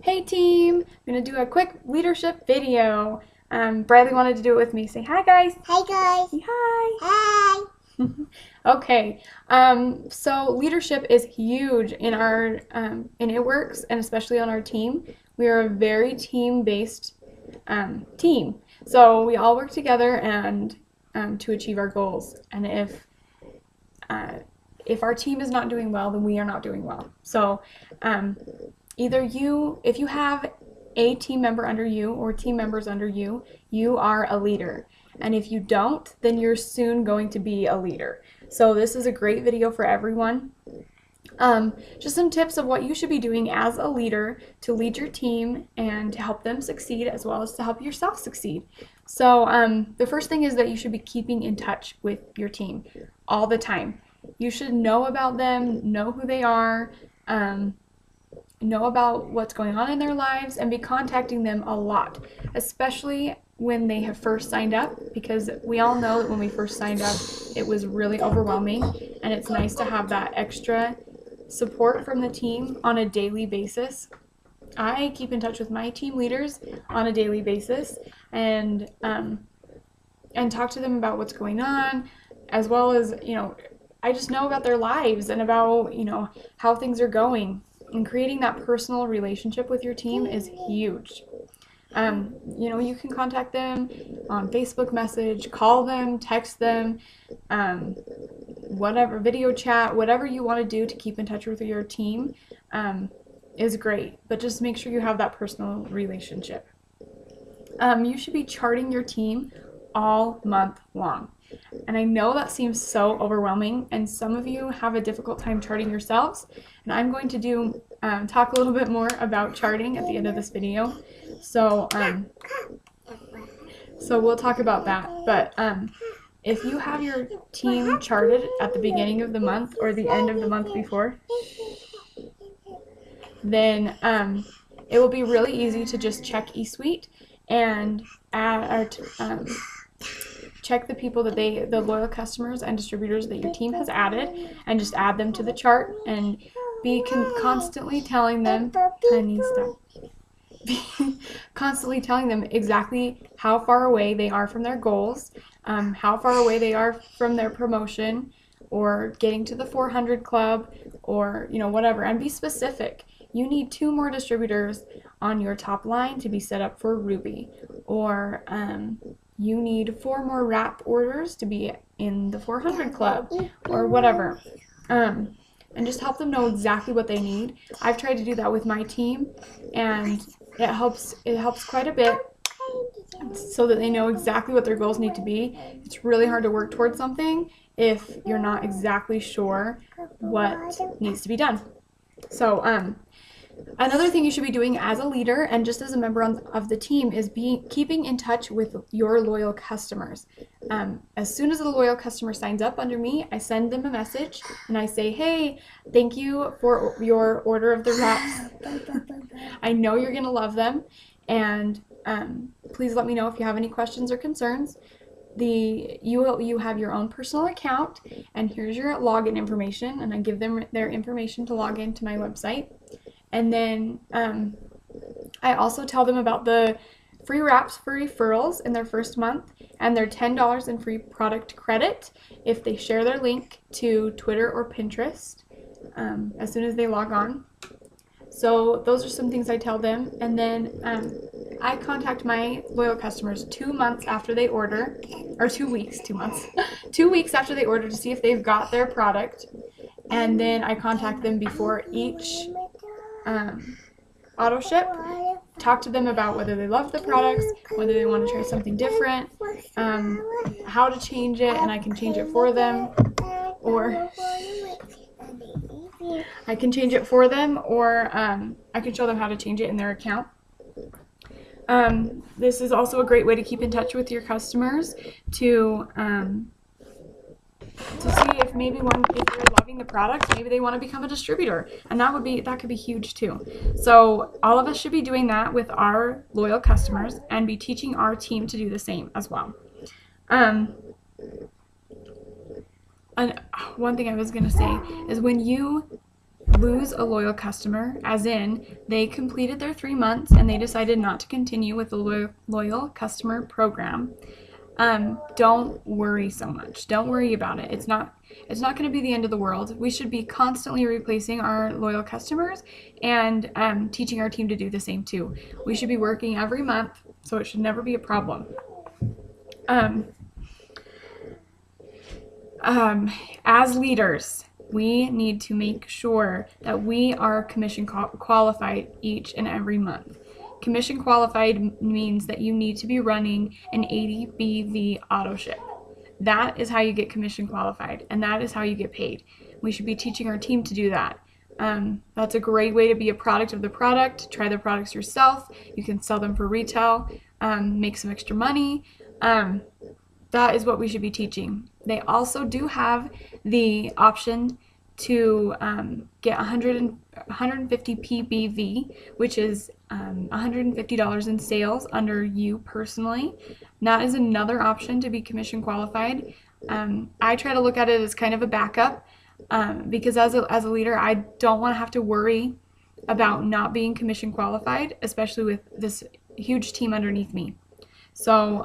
Hey team, I'm going to do a quick leadership video. Bradley wanted to do it with me. Say hi guys. Hi guys. Say hi. Hi. Okay, so leadership is huge in our in ItWorks and especially on our team. We are a very team-based team. So we all work together and to achieve our goals. And if our team is not doing well, then we are not doing well. So if you have a team member under you or team members under you, you are a leader. And if you don't, then you're soon going to be a leader. So this is a great video for everyone. Just some tips of what you should be doing as a leader to lead your team and to help them succeed as well as to help yourself succeed. So the first thing is that you should be keeping in touch with your team all the time. You should know about them, know who they are, know about what's going on in their lives, and be contacting them a lot, especially when they have first signed up, because we all know that when we first signed up, it was really overwhelming, and it's nice to have that extra support from the team on a daily basis. I keep in touch with my team leaders on a daily basis and talk to them about what's going on, as well as, I just know about their lives and about, how things are going. And creating that personal relationship with your team is huge. You can contact them on Facebook message, call them, text them, whatever, video chat, whatever you want to do to keep in touch with your team is great. But just make sure you have that personal relationship. You should be charting your team all month long. And I know that seems so overwhelming, and some of you have a difficult time charting yourselves, and I'm going to talk a little bit more about charting at the end of this video. So we'll talk about that. But if you have your team charted at the beginning of the month or the end of the month before, then it will be really easy to just check eSuite and check the people that the loyal customers and distributors that your team has added, and just add them to the chart and be constantly telling them, honey, stop. Constantly telling them exactly how far away they are from their goals, how far away they are from their promotion or getting to the 400 club, or whatever, and be specific. You need 2 more distributors on your top line to be set up for Ruby, or you need 4 more wrap orders to be in the 400 club, or whatever. And just help them know exactly what they need. I've tried to do that with my team, and it helps quite a bit, so that they know exactly what their goals need to be. It's really hard to work towards something if you're not exactly sure what needs to be done. So another thing you should be doing as a leader and just as a member of the team is keeping in touch with your loyal customers. As soon as a loyal customer signs up under me, I send them a message and I say, hey, thank you for your order of the wraps. I know you're going to love them, and please let me know if you have any questions or concerns. You have your own personal account, and here's your login information, and I give them their information to log into my website. And then I also tell them about the free wraps for referrals in their first month, and their $10 in free product credit if they share their link to Twitter or Pinterest as soon as they log on. So those are some things I tell them. And then I contact my loyal customers 2 months after they order, or 2 weeks, 2 months, 2 weeks after they order to see if they've got their product. And then I contact them before each auto ship, talk to them about whether they love the products, whether they want to try something different, how to change it, and I can change it for them, or I can show them how to change it in their account. This is also a great way to keep in touch with your customers to see if if they're loving the product, maybe they want to become a distributor, and that could be huge too. So all of us should be doing that with our loyal customers and be teaching our team to do the same as well. And one thing I was going to say is when you lose a loyal customer, as in they completed their 3 months and they decided not to continue with the loyal customer program, don't worry so much. Don't worry about it. It's not going to be the end of the world. We should be constantly replacing our loyal customers and teaching our team to do the same too. We should be working every month, so it should never be a problem. As leaders, we need to make sure that we are commission qualified each and every month. Commission qualified means that you need to be running an 80 BV auto ship. That is how you get commission qualified, and that is how you get paid. We should be teaching our team to do that. That's a great way to be a product of the product. Try the products yourself. You can sell them for retail, make some extra money. That is what we should be teaching. They also do have the option to get 150 PBV, which is $150 in sales under you personally. That is another option to be commission qualified. I try to look at it as kind of a backup because as a leader, I don't want to have to worry about not being commission qualified, especially with this huge team underneath me. So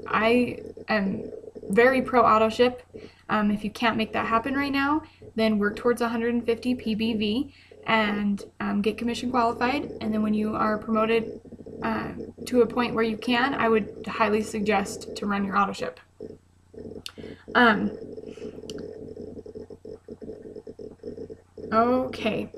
I am very pro auto ship. If you can't make that happen right now, then work towards 150 PBV and get commission qualified. And then when you are promoted to a point where you can, I would highly suggest to run your auto ship. Okay.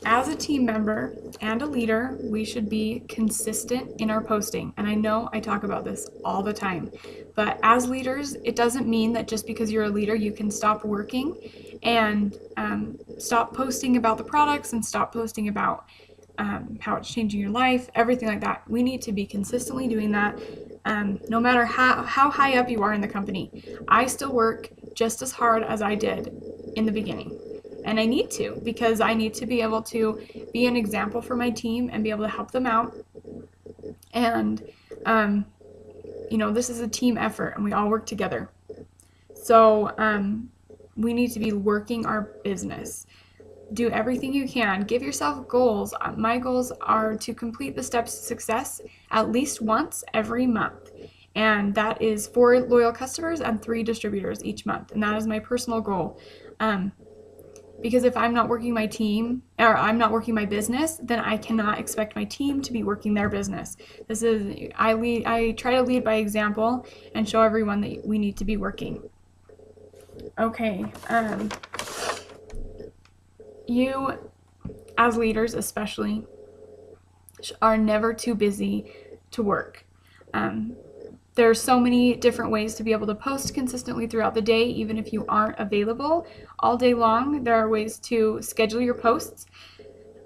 As a team member and a leader, we should be consistent in our posting. And I know I talk about this all the time, but as leaders, it doesn't mean that just because you're a leader, you can stop working and stop posting about the products and stop posting about how it's changing your life, everything like that. We need to be consistently doing that no matter how high up you are in the company. I still work just as hard as I did in the beginning. And I need to, because I need to be able to be an example for my team and be able to help them out. And, this is a team effort and we all work together. So we need to be working our business. Do everything you can. Give yourself goals. My goals are to complete the steps to success at least once every month. And that is 4 loyal customers and 3 distributors each month. And that is my personal goal. Because if I'm not working my team, or I'm not working my business, then I cannot expect my team to be working their business. I try to lead by example and show everyone that we need to be working. Okay. You, as leaders especially, are never too busy to work. There's so many different ways to be able to post consistently throughout the day, even if you aren't available all day long. There are ways to schedule your posts.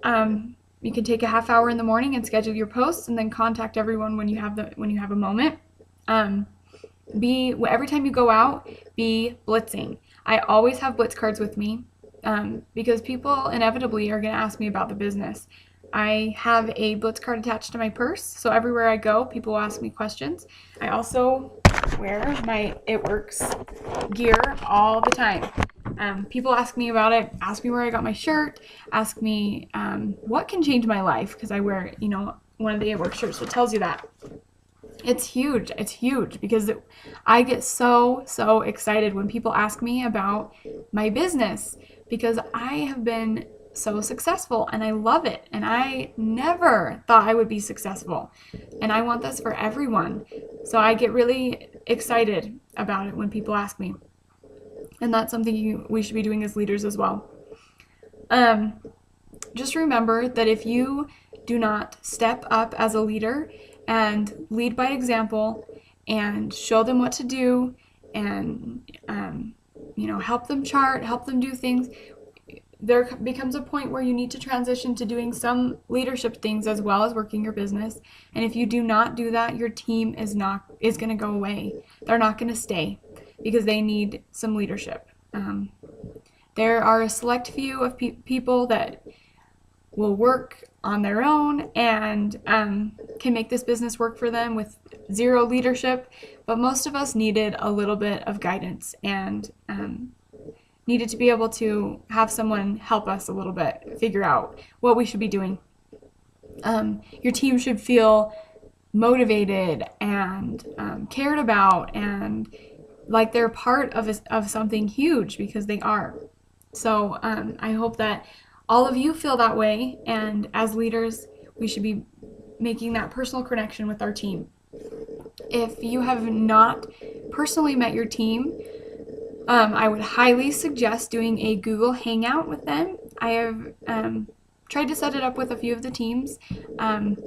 You can take a half hour in the morning and schedule your posts, and then contact everyone when you have a moment. Every time you go out, be blitzing. I always have blitz cards with me because people inevitably are going to ask me about the business. I have a blitz card attached to my purse, so everywhere I go, people will ask me questions. I also wear my ItWorks gear all the time. People ask me about it, ask me where I got my shirt, ask me what can change my life, because I wear, one of the ItWorks shirts that tells you that. It's huge. It's huge because I get so excited when people ask me about my business, because I have been so successful and I love it, and I never thought I would be successful, and I want this for everyone. So I get really excited about it when people ask me, and that's something we should be doing as leaders as well. Just remember that if you do not step up as a leader and lead by example and show them what to do and help them chart, help them do things, there becomes a point where you need to transition to doing some leadership things as well as working your business. And if you do not do that, your team is going to go away. They're not going to stay because they need some leadership. There are a select few of people that will work on their own and can make this business work for them with zero leadership. But most of us needed a little bit of guidance and needed to be able to have someone help us a little bit figure out what we should be doing. Your team should feel motivated and cared about and like they're part of something huge, because they are. So I hope that all of you feel that way, and as leaders, we should be making that personal connection with our team. If you have not personally met your team, I would highly suggest doing a Google Hangout with them. I have tried to set it up with a few of the teams, and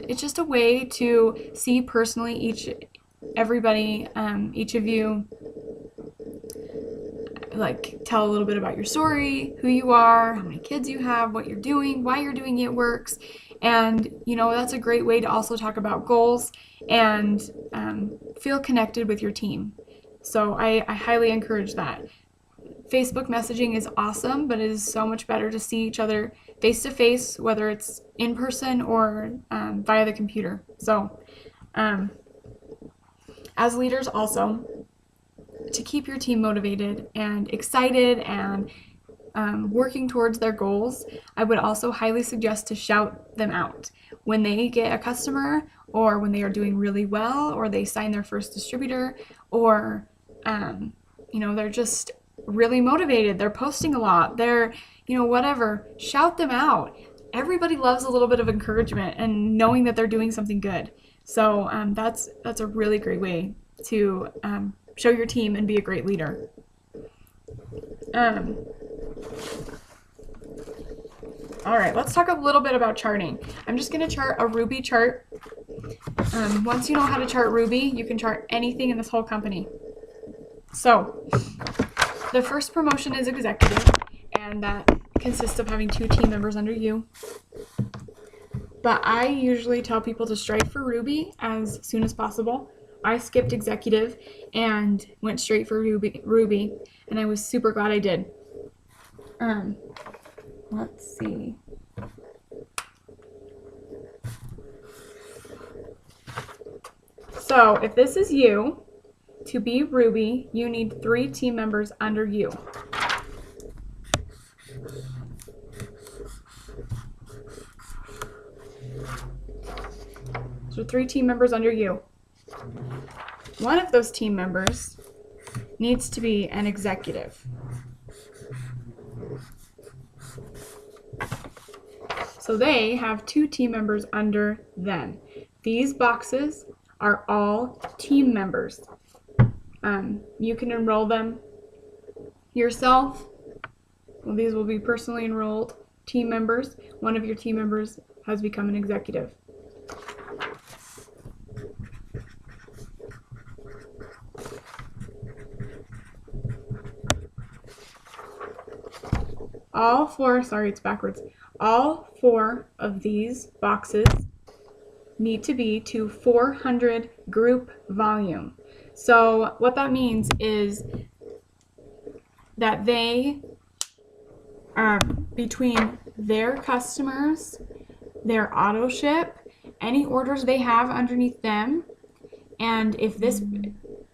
it's just a way to see personally each of you, like tell a little bit about your story, who you are, how many kids you have, what you're doing, why you're doing ItWorks. And that's a great way to also talk about goals and feel connected with your team. So I highly encourage that. Facebook messaging is awesome, but it is so much better to see each other face to face, whether it's in person or via the computer. So as leaders also, to keep your team motivated and excited and working towards their goals, I would also highly suggest to shout them out. When they get a customer, or when they are doing really well, or they sign their first distributor, or they're just really motivated, they're posting a lot, they're whatever, shout them out. Everybody loves a little bit of encouragement and knowing that they're doing something good. So that's a really great way to show your team and be a great leader. All right, let's talk a little bit about charting. I'm just going to chart a Ruby chart. Once you know how to chart Ruby, you can chart anything in this whole company. So the first promotion is executive, and that consists of having 2 team members under you. But I usually tell people to strive for Ruby as soon as possible. I skipped executive and went straight for Ruby, and I was super glad I did. Let's see. So if this is you, to be Ruby, you need 3 team members under you. So 3 team members under you. One of those team members needs to be an executive. So they have 2 team members under them. These boxes are all team members. You can enroll them yourself. Well, these will be personally enrolled team members. One of your team members has become an executive. All 4 of these boxes need to be to 400 group volume. So what that means is that they, between their customers, their auto ship, any orders they have underneath them, and if this,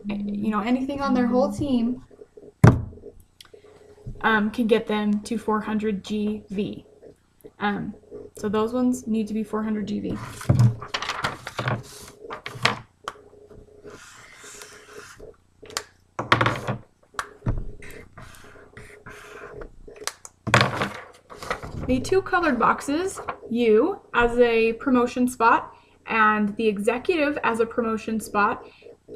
anything on their whole team, can get them to 400 GV. So those ones need to be 400 GV. The 2 colored boxes, you as a promotion spot and the executive as a promotion spot,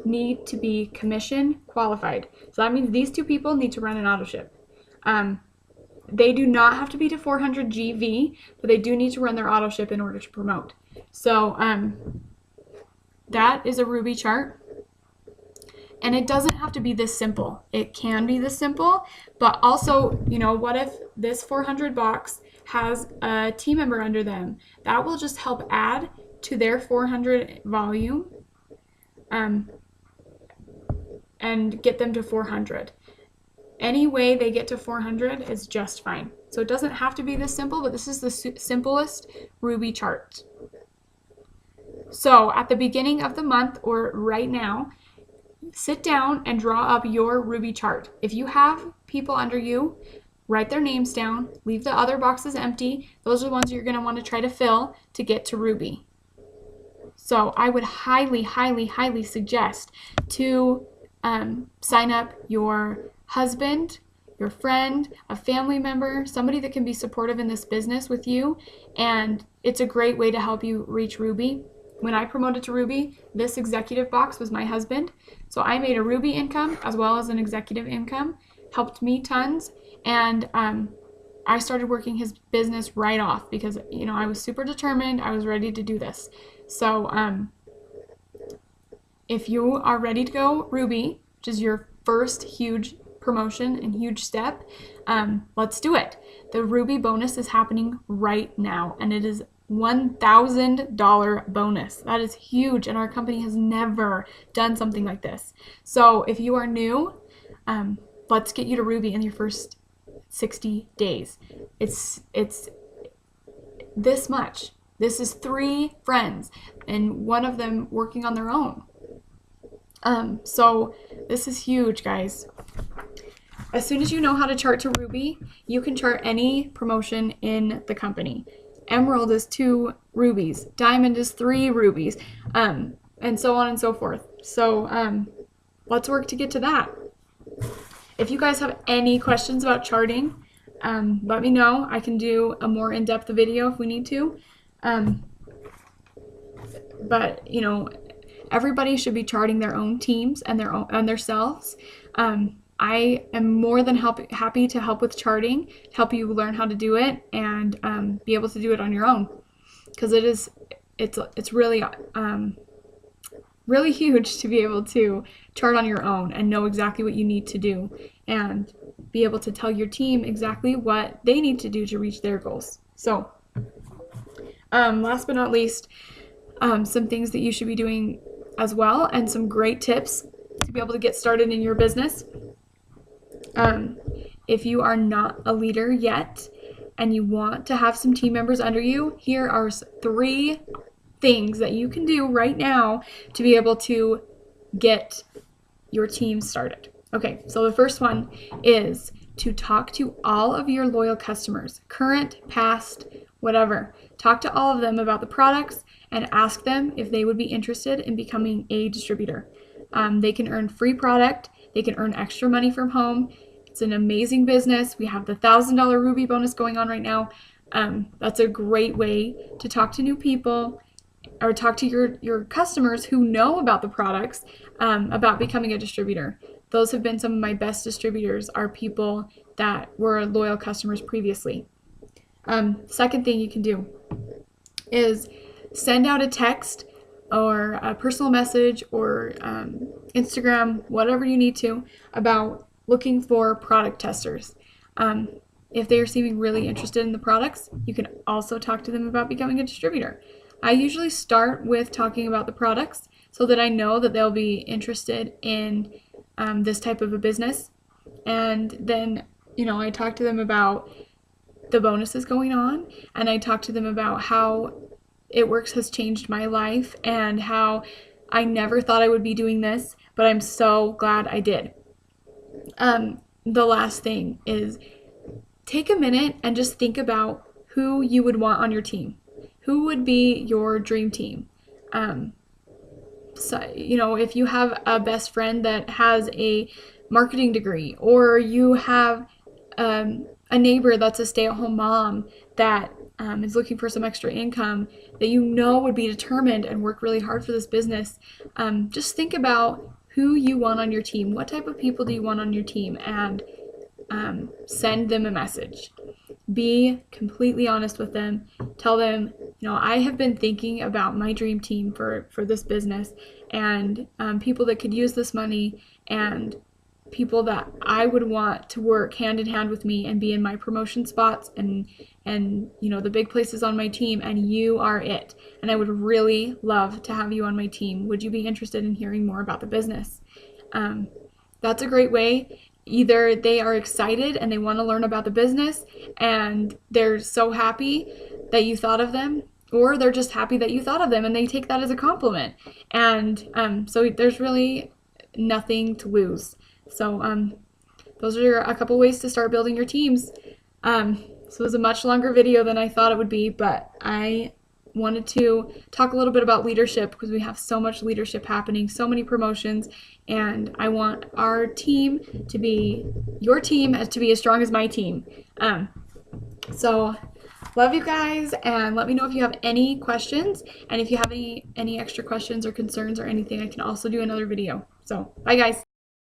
need to be commission qualified. So that means these 2 people need to run an auto ship. They do not have to be to 400 GV, but they do need to run their auto ship in order to promote. So that is a Ruby chart. And it doesn't have to be this simple. It can be this simple, but also, what if this 400 box has a team member under them? That will just help add to their 400 volume and get them to 400. Any way they get to 400 is just fine. So it doesn't have to be this simple, but this is the simplest Ruby chart. So at the beginning of the month or right now, sit down and draw up your Ruby chart. If you have people under you, write their names down, leave the other boxes empty. Those are the ones you're going to want to try to fill to get to Ruby. So I would highly, highly, highly suggest to sign up your husband, your friend, a family member, somebody that can be supportive in this business with you, and it's a great way to help you reach Ruby. When I promoted to Ruby, this executive box was my husband, so I made a Ruby income as well as an executive income, helped me tons, and I started working his business right off because, you know, I was super determined, I was ready to do this. So if you are ready to go Ruby, which is your first huge promotion and huge step, let's do it. The Ruby bonus is happening right now, and it is $1,000 bonus. That is huge, and our company has never done something like this. So if you are new, let's get you to Ruby in your first 60 days. It's this much. This is 3 friends, and one of them working on their own. So this is huge, guys. As soon as you know how to chart to Ruby, you can chart any promotion in the company. Emerald is 2 rubies, Diamond is 3 rubies, and so on and so forth. So let's work to get to that. If you guys have any questions about charting, let me know. I can do a more in-depth video if we need to. But you know, everybody should be charting their own teams and themselves. I am more than happy to help with charting, help you learn how to do it, and be able to do it on your own, because it's really really huge to be able to chart on your own and know exactly what you need to do and be able to tell your team exactly what they need to do to reach their goals. So last but not least, some things that you should be doing as well, and some great tips to be able to get started in your business. If you are not a leader yet and you want to have some team members under you, here are 3 things that you can do right now to be able to get your team started. Okay, so the first one is to talk to all of your loyal customers, current, past, whatever. Talk to all of them about the products and ask them if they would be interested in becoming a distributor. They can earn free product. They can earn extra money from home. It's an amazing business. We have the $1,000 Ruby bonus going on right now. That's a great way to talk to new people or talk to your customers who know about the products, about becoming a distributor. Those have been some of my best distributors, are people that were loyal customers previously. Second thing you can do is send out a text or a personal message or Instagram, whatever you need to, about looking for product testers. If they are seeming really interested in the products, you can also talk to them about becoming a distributor. I usually start with talking about the products so that I know that they'll be interested in this type of a business. And then, you know, I talk to them about the bonuses going on, and I talk to them about how ItWorks has changed my life and how I never thought I would be doing this, but I'm so glad I did. The last thing is take a minute and just think about who you would want on your team. Who would be your dream team? So, you know, if you have a best friend that has a marketing degree, or you have a neighbor that's a stay-at-home mom that is looking for some extra income, that you know would be determined and work really hard for this business, just think about who you want on your team. What type of people do you want on your team? And send them a message. Be completely honest with them. Tell them, you know, I have been thinking about my dream team for this business, and people that could use this money, and people that I would want to work hand in hand with me and be in my promotion spots and you know, the big places on my team, and you are it. And I would really love to have you on my team. Would you be interested in hearing more about the business? That's a great way. Either they are excited and they want to learn about the business and they're so happy that you thought of them, or they're just happy that you thought of them and they take that as a compliment. And so there's really nothing to lose. So those are a couple ways to start building your teams. So it was a much longer video than I thought it would be, but I wanted to talk a little bit about leadership because we have so much leadership happening, so many promotions, and I want our team to be, your team to be as strong as my team. So love you guys, and let me know if you have any questions, and if you have any extra questions or concerns or anything, I can also do another video. So bye guys.